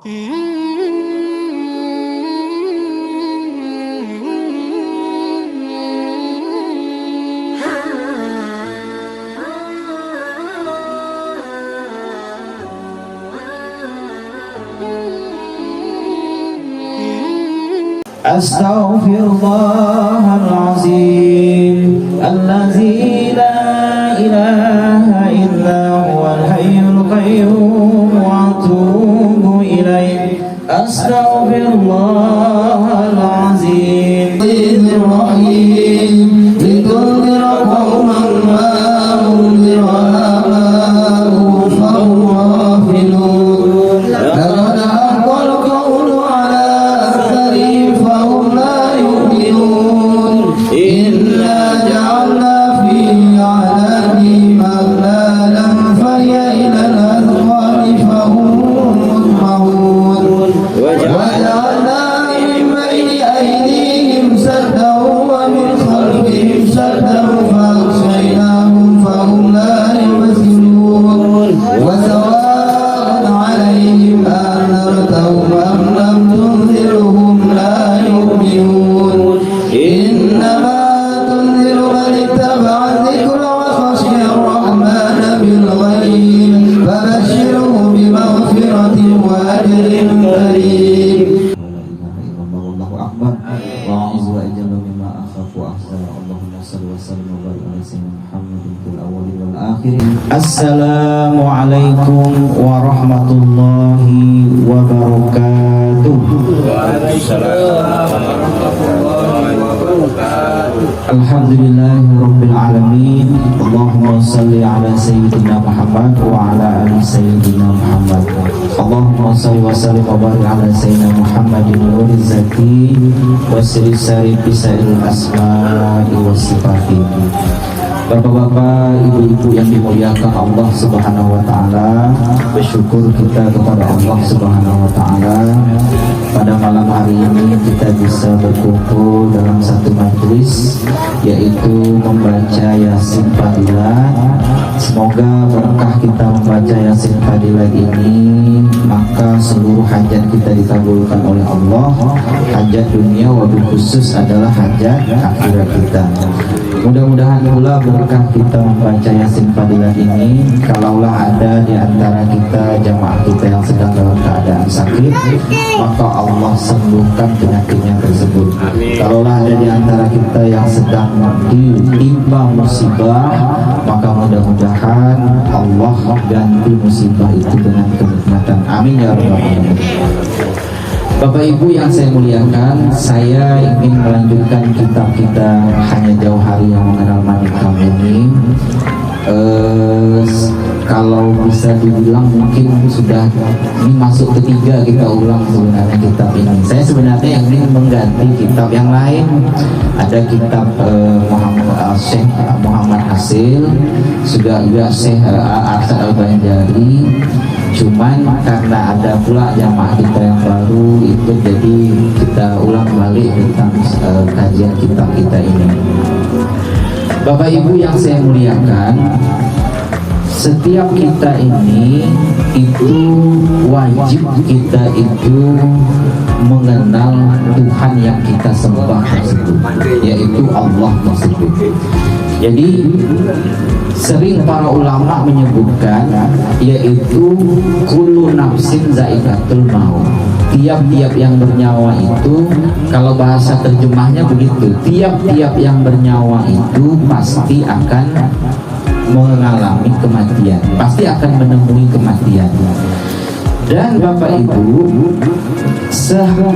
Astaghfirullahalazim allazi la ilaha illa huwal hayyul qayyum wa atubu ilaih. Astaghfirullahalazim Bismillahirrahmanirrahim Litundira qauman ma undira aba'uhum fahum ghafilun. Laqad haqqal qawlu ala aktharihim fahum la yu'minun. Inna ja'alna fi a'naqihim aghlalan fahiya ila al-azqani fahum mudmahun. وجعلنا من بين أيديهم سدا ومن خلفهم سدا فأغشيناهم فهم لا يبصرون. وسواء عليهم أنذرتهم أم لم تنذرهم لا يؤمنون. إنما تنذر من اتبع الذكر وخشي الرحمن بالغيب فبشره بمغفرة وأجر كريم. Allahu akbar wa a'udzu ajalla mimma akhafu ahsana. Allahumma shalli wa sallim wa barik ala sayyidina Muhammadin fil awwalin wal akhirin. Assalamu alaikum warahmatullahi wabarakatuh. Alhamdulillahirabbil alamin. Allahumma shalli ala sayyidina Muhammad wa ala ali sayyidina Muhammad. Allahumma shalli wa sallim wa barik ala sayyidina Muhammadin nuriz zati wa sirri sari bisail asma'i wa sifati. Bapak-bapak, ibu-ibu yang dimuliakan Allah Subhanahu wa taala, bersyukur kita kepada Allah Subhanahu wa taala pada malam hari ini kita bisa berkumpul dalam satu majelis, yaitu membaca Yasin Fadilat. Semoga berkah kita membaca Yasin Fadilat ini, maka seluruh hajat kita dikabulkan oleh Allah. Hajat dunia wabil khusus adalah hajat akhirat kita. Mudah-mudahan pula berkah kita membaca Yasin Fadilat ini, kalaulah ada di antara kita jamaah kita yang sedang dalam keadaan sakit, maka Allah sembuhkan penyakitnya tersebut. Kalaulah ada di antara kita yang sedang ditimpa musibah, maka mudah-mudahan Allah ganti musibah itu dengan kenikmatan. Amin ya rabbal alamin. Bapak Ibu yang saya muliakan, saya ingin melanjutkan kitab kita Hanya Jauh Hari Yang Mengenal Manik Kamu ini. Kalau bisa dibilang mungkin sudah ini masuk ketiga kita ulang sebenarnya kitab ini. Saya sebenarnya ingin mengganti kitab yang lain. Ada kitab Syekh Muhammad Hasil, juga Syekh Arsad Al-Banjari. Cuman karena ada pula jamaah kita yang baru itu, jadi kita ulang balik tentang kajian kitab kita ini. Bapak Ibu yang saya muliakan, setiap kita ini itu wajib kita itu mengenal Tuhan yang kita sembah tersebut, yaitu Allah tersebut. Jadi sering para ulama menyebutkan, yaitu kullu nafsin za'iqatul maut. Tiap-tiap yang bernyawa itu, kalau bahasa terjemahnya begitu, tiap-tiap yang bernyawa itu pasti akan mengalami kematian, pasti akan menemui kematian. Dan Bapak Ibu,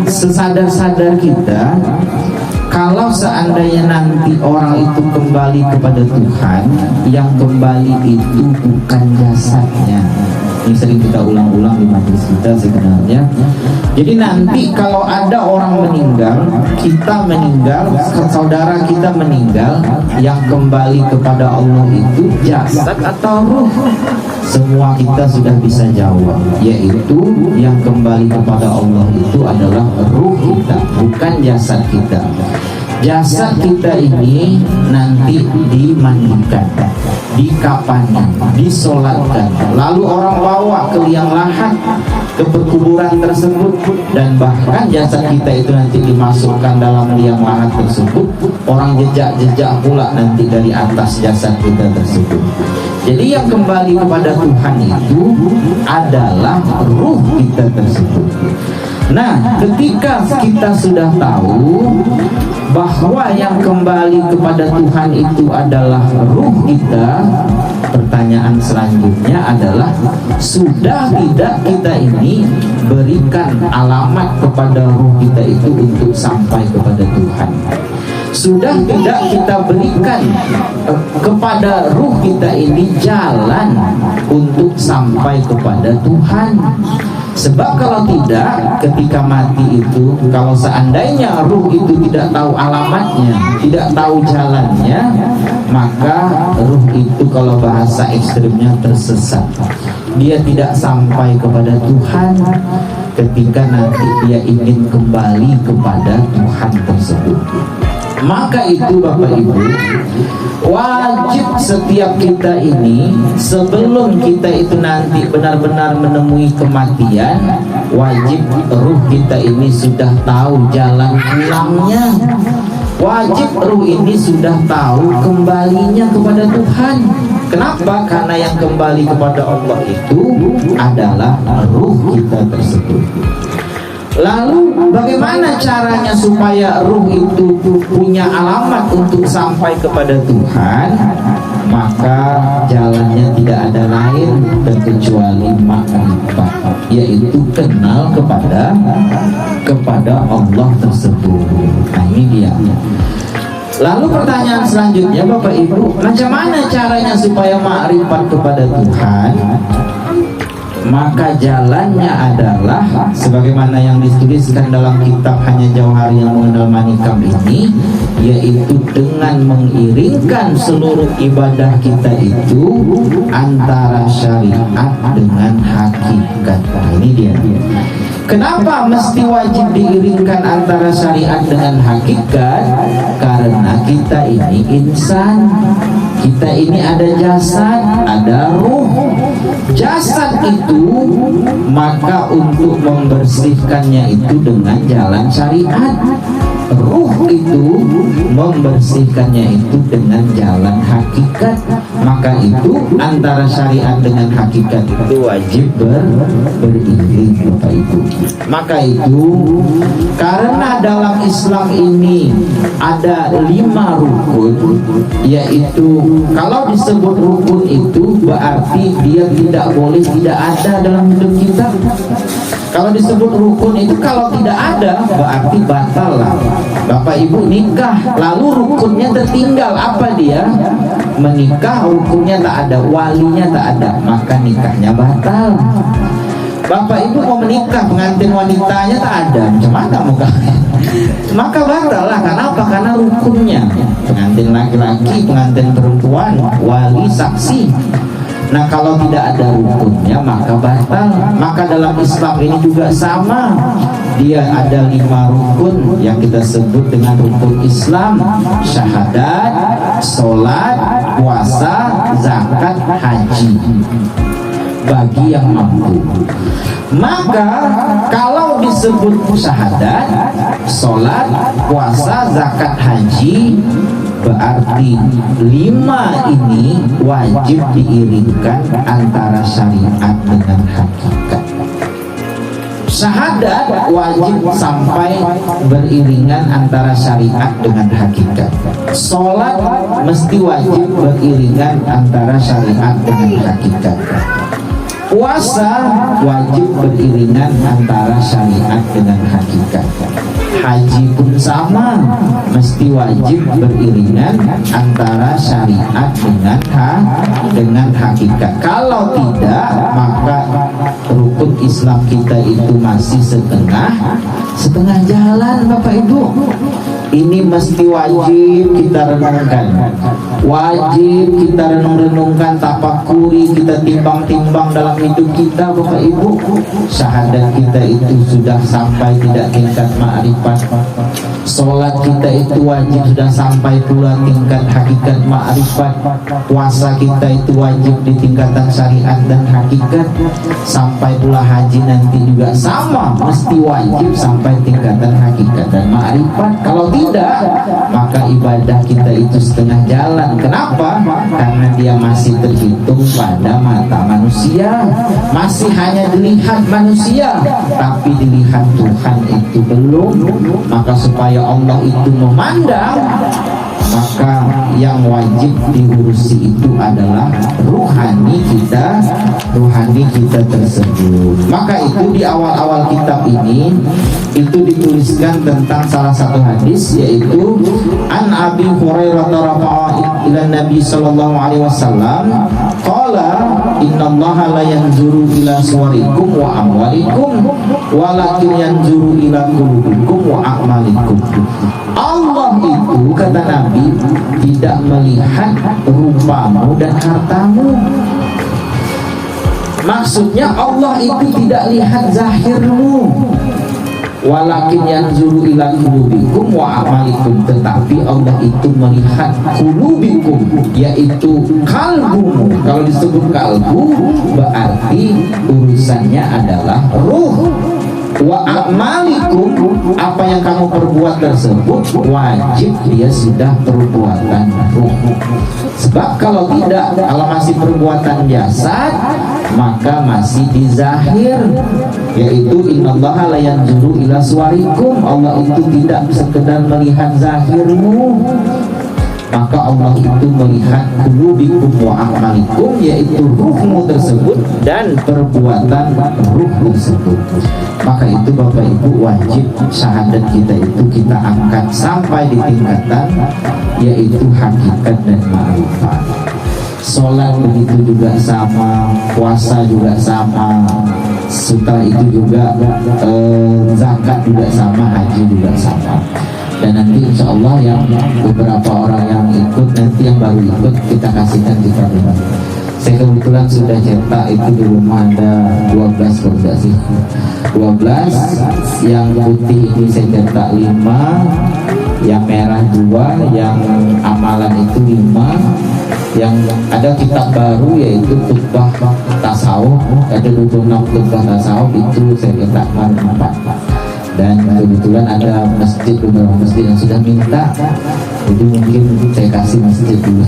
sesadar-sadar kita, kalau seandainya nanti orang itu kembali kepada Tuhan, yang kembali itu bukan jasadnya. Ini sering kita ulang-ulang di majelis kita sebenarnya. Jadi nanti kalau ada orang meninggal, kita meninggal, saudara kita meninggal, yang kembali kepada Allah itu jasad atau ruh? Semua kita sudah bisa jawab, yaitu yang kembali kepada Allah itu adalah ruh kita, bukan jasad kita. Jasad kita ini nanti dimandikan. dikapani, disolatkan, lalu orang bawa ke liang lahat, ke perkuburan tersebut, dan bahkan jasad kita itu nanti dimasukkan dalam liang lahat tersebut, orang jejak-jejak pula nanti dari atas jasad kita tersebut. Jadi yang kembali kepada Tuhan itu adalah ruh kita tersebut. Nah, ketika kita sudah tahu bahwa yang kembali kepada Tuhan itu adalah ruh kita, pertanyaan selanjutnya adalah, sudah tidak kita ini berikan alamat kepada ruh kita itu untuk sampai kepada Tuhan? Sudah tidak kita berikan kepada ruh kita ini jalan untuk sampai kepada Tuhan? Sebab kalau tidak, ketika mati itu, kalau seandainya ruh itu tidak tahu alamatnya, tidak tahu jalannya, maka ruh itu kalau bahasa ekstrimnya tersesat. Dia tidak sampai kepada Tuhan ketika nanti dia ingin kembali kepada Tuhan tersebut. Maka itu Bapak Ibu, wajib setiap kita ini, sebelum kita itu nanti benar-benar menemui kematian, wajib ruh kita ini sudah tahu jalan pulangnya. Wajib ruh ini sudah tahu kembalinya kepada Tuhan. Kenapa? Karena yang kembali kepada Allah itu adalah ruh kita tersebut. Lalu bagaimana caranya supaya ruh itu punya alamat untuk sampai kepada Tuhan? Maka jalannya tidak ada lain kecuali makrifat, yaitu kenal kepada Allah tersebut. Nah, ini dia. Lalu pertanyaan selanjutnya Bapak Ibu, macam mana caranya supaya makrifat kepada Tuhan? Maka jalannya adalah sebagaimana yang dituliskan dalam kitab Hanya Jauhari yang Mengenal Manikam ini, yaitu dengan mengiringkan seluruh ibadah kita itu antara syariat dengan hakikat. Nah, ini dia. Kenapa mesti wajib diiringkan antara syariat dengan hakikat? Karena kita ini insan, kita ini ada jasad, ada ruh. Jasad itu maka untuk membersihkannya itu dengan jalan syariat. Ruh itu membersihkannya itu dengan jalan hakikat. Maka itu antara syariat dengan hakikat itu wajib beriring Bapak Ibu. Maka itu karena dalam Islam ini ada 5 rukun, yaitu kalau disebut rukun itu berarti dia tidak boleh tidak ada dalam hidup kita. Kalau disebut rukun itu kalau tidak ada berarti batal lah. Bapak Ibu nikah lalu rukunnya tertinggal, apa dia? Menikah rukunnya tak ada, walinya tak ada, maka nikahnya batal. Bapak Ibu mau menikah, pengantin wanitanya tak ada, macam mana mukanya? Maka batal lah. Kenapa? Karena rukunnya pengantin laki-laki, pengantin perempuan, wali, saksi. Nah, kalau tidak ada rukunnya maka batal. Maka dalam Islam ini juga sama. Dia ada 5 rukun yang kita sebut dengan rukun Islam: syahadat, sholat, puasa, zakat, haji. Bagi yang mampu. Maka kalau disebut syahadat, sholat, puasa, zakat, haji, berarti 5 ini wajib diiringkan antara syariat dengan hakikat. Syahadat wajib sampai beriringan antara syariat dengan hakikat. Sholat mesti wajib beriringan antara syariat dengan hakikat. Puasa wajib beriringan antara syariat dengan hakikat. Haji pun sama, mesti wajib beriringan antara syariat dengan hakikat. Kalau tidak, maka rukun Islam kita itu masih setengah jalan Bapak Ibu. Ini mesti wajib kita renungkan, wajib kita renung-renungkan, tapakuri, kita timbang-timbang dalam hidup kita Bapak Ibu. Syahadat kita itu sudah sampai tidak tingkat ma'rifat, Sholat kita itu wajib sudah sampai pula tingkat hakikat ma'rifat. Puasa kita itu wajib di tingkatan syariat dan hakikat. Sampai pula haji nanti juga sama, mesti wajib sampai tingkatan hakikat dan ma'rifat. Kalau tidak, maka ibadah kita itu setengah jalan. Kenapa? Karena dia masih terhitung pada mata manusia, masih hanya dilihat manusia, tapi dilihat Tuhan itu belum. Maka supaya Allah itu memandang, maka yang wajib diurusi itu adalah rohani kita tersebut. Maka itu di awal-awal kitab ini itu dituliskan tentang salah satu hadis, yaitu an Abi Hurairah radhiyallahu ila Nabi sallallahu alaihi wasallam qala innallaha la yanzuru ila suwarikum wa amwalikum walakin yanzuru ila qulubikum wa a'malikum. Allah itu, kata Nabi, tidak melihat rupamu dan hartamu. Maksudnya Allah itu tidak lihat zahirmu. Walakin yanzuru ila qulubikum wa a'malikum, tetapi Allah itu melihat qulubikum, yaitu kalbumu. Kalau disebut kalbu berarti urusannya adalah ruh. Wa a'malikum, apa yang kamu perbuat tersebut wajib dia sudah perbuatan ruh. Sebab kalau tidak, kalau masih perbuatan jasad, maka masih di zahir, yaitu innallaha la yanzuru ila suwarikum. Allah itu tidak sekedar melihat zahirmu, maka Allah itu melihat qulubikum wa a'malikum, yaitu ruhmu tersebut dan perbuatan ruh tersebut. Maka itu Bapak Ibu, wajib syahadat kita itu kita angkat sampai di tingkatan yaitu hakikat dan ma'rifat. Sholat begitu juga sama, puasa juga sama, setelah itu juga zakat juga sama, haji juga sama. Dan nanti insya Allah yang beberapa orang yang ikut, nanti yang baru ikut kita kasihkan di tabungan. Saya kebetulan sudah cetak itu di rumah ada 12 kalau tidak sih 12. Yang putih ini saya cetak 5, yang merah 2, yang amalan itu 5, yang ada kitab baru yaitu khutbah tasawuf, ada 26 khutbah tasawuf itu saya cetak 4. Dan kebetulan ada masjid, beberapa masjid yang sudah minta, jadi mungkin saya kasih masjid dulu.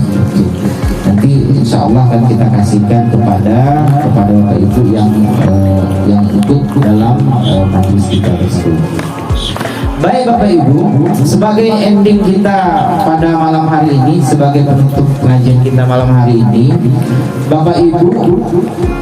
Nanti insya Allah akan kita kasihkan kepada Bapak Ibu yang ikut dalam majlis kita tersebut. Baik Bapak Ibu, sebagai ending kita pada malam hari ini, sebagai penutup pengajian kita malam hari ini, Bapak Ibu,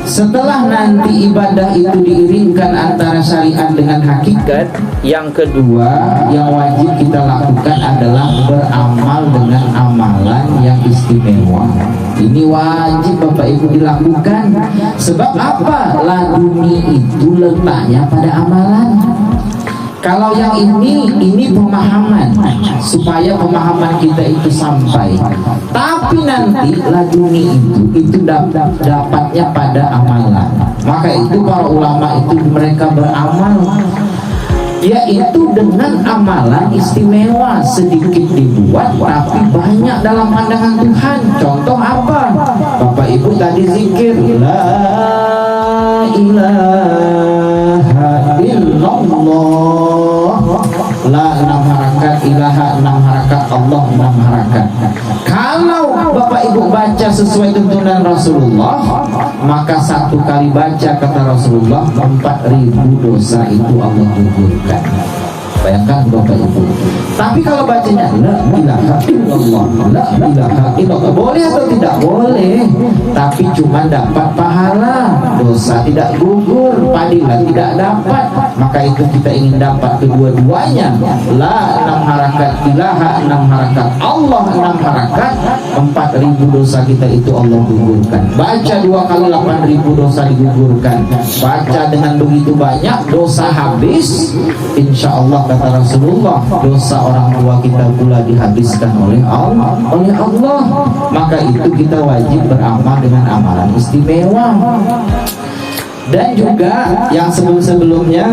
setelah nanti ibadah itu diiringkan antara syariat dengan hakikat, yang kedua yang wajib kita lakukan adalah beramal dengan amalan yang istimewa. Ini wajib Bapak Ibu dilakukan. Sebab apa? Laduni itu letaknya pada amalan. Kalau yang ini pemahaman, supaya pemahaman kita itu sampai. Tapi nanti laduni itu dapatnya pada amalan. Maka itu para ulama itu mereka beramal, yaitu dengan amalan istimewa, sedikit dibuat tapi banyak dalam pandangan Tuhan. Contoh apa? Bapak Ibu tadi zikir la ilaha illallah, la 6 harakat, ilaha 6 harakat, Allah 6 harakat. Kalau Bapak Ibu baca sesuai tuntunan Rasulullah, maka 1 kali baca kata Rasulullah 4.000 dosa itu Allah gugurkan. Bayangkan Bapak Ibu. Tapi kalau bacanya la ilaha illallah, la ilaha illallah, boleh atau tidak boleh, tapi cuma dapat pahala, dosa tidak gugur, padilah tidak dapat. Maka itu kita ingin dapat kedua-duanya, la 6 harakat, ilaha 6 harakat, Allah 6 harakat, 4.000 dosa kita itu Allah gugurkan. Baca 2 kali 8.000 dosa digugurkan. Baca dengan begitu banyak, dosa habis, insya Allah kata Rasulullah, dosa orang tua kita pula dihabiskan oleh Allah. Maka itu kita wajib beramal dengan amalan istimewa. Dan juga yang sebelum-sebelumnya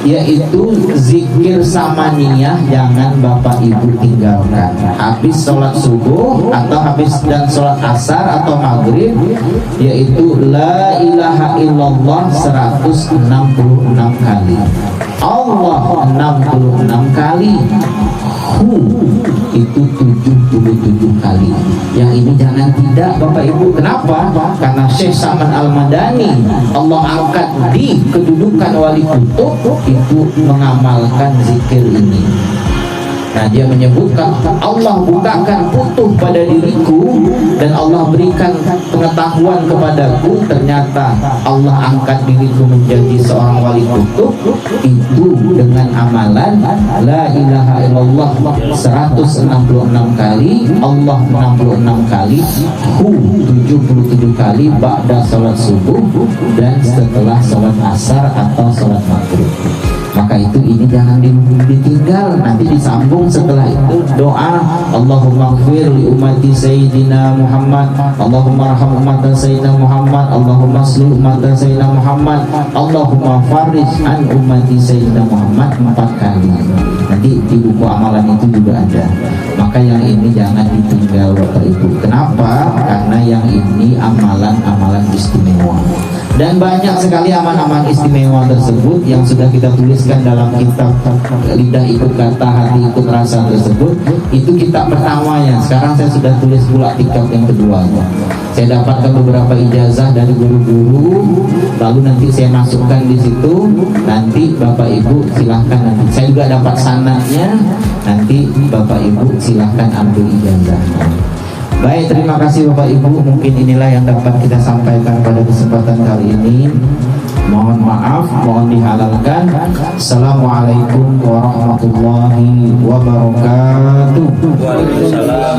yaitu zikir samaniyah jangan Bapak Ibu tinggalkan. Habis sholat subuh atau habis dan sholat asar atau maghrib, yaitu la ilaha illallah 166 kali, Allah 66 kali, Hu itu 77 kali. Yang ini jangan tidak Bapak Ibu. Kenapa? Karena Syekh Saman Al-Madani Allah angkat di kedudukan wali kutub itu mengamalkan zikir ini. Nah, dia menyebutkan Allah bukakan putuh pada diriku dan Allah berikan pengetahuan kepadaku, ternyata Allah angkat diriku menjadi seorang wali kutub itu dengan amalan la ilaha illallah 166 kali, Allah 66 kali, Hu 77 kali ba'da salat subuh dan setelah salat asar atau salat maghrib. Maka itu ini jangan ditinggal. Nanti disambung setelah itu doa Allahumma ighfir li ummati sayyidina Muhammad, Allahumma arham ummata sayyidina Muhammad, Allahumma aslih ummata sayyidina Muhammad, Allahumma farij an ummati sayyidina Muhammad 4 kali. Nanti di buku amalan itu juga ada. Maka yang ini jangan ditinggal Bapak Ibu. Kenapa? Karena yang ini amalan-amalan istimewa. Dan banyak sekali amal-amal istimewa tersebut yang sudah kita tuliskan dalam kitab Lidah Ikut Kata Hati Ikut Rasa tersebut. Itu kitab pertamanya. Sekarang saya sudah tulis pula kitab yang kedua. Saya dapatkan beberapa ijazah dari guru-guru, lalu nanti saya masukkan di situ. Nanti Bapak Ibu silahkan, nanti saya juga dapat sanadnya. Nanti Bapak Ibu silahkan ambil ijazahnya. Baik, terima kasih Bapak Ibu. Mungkin inilah yang dapat kita sampaikan pada kesempatan kali ini. Mohon maaf, mohon dihalalkan. Assalamualaikum warahmatullahi wabarakatuh. Waalaikumsalam.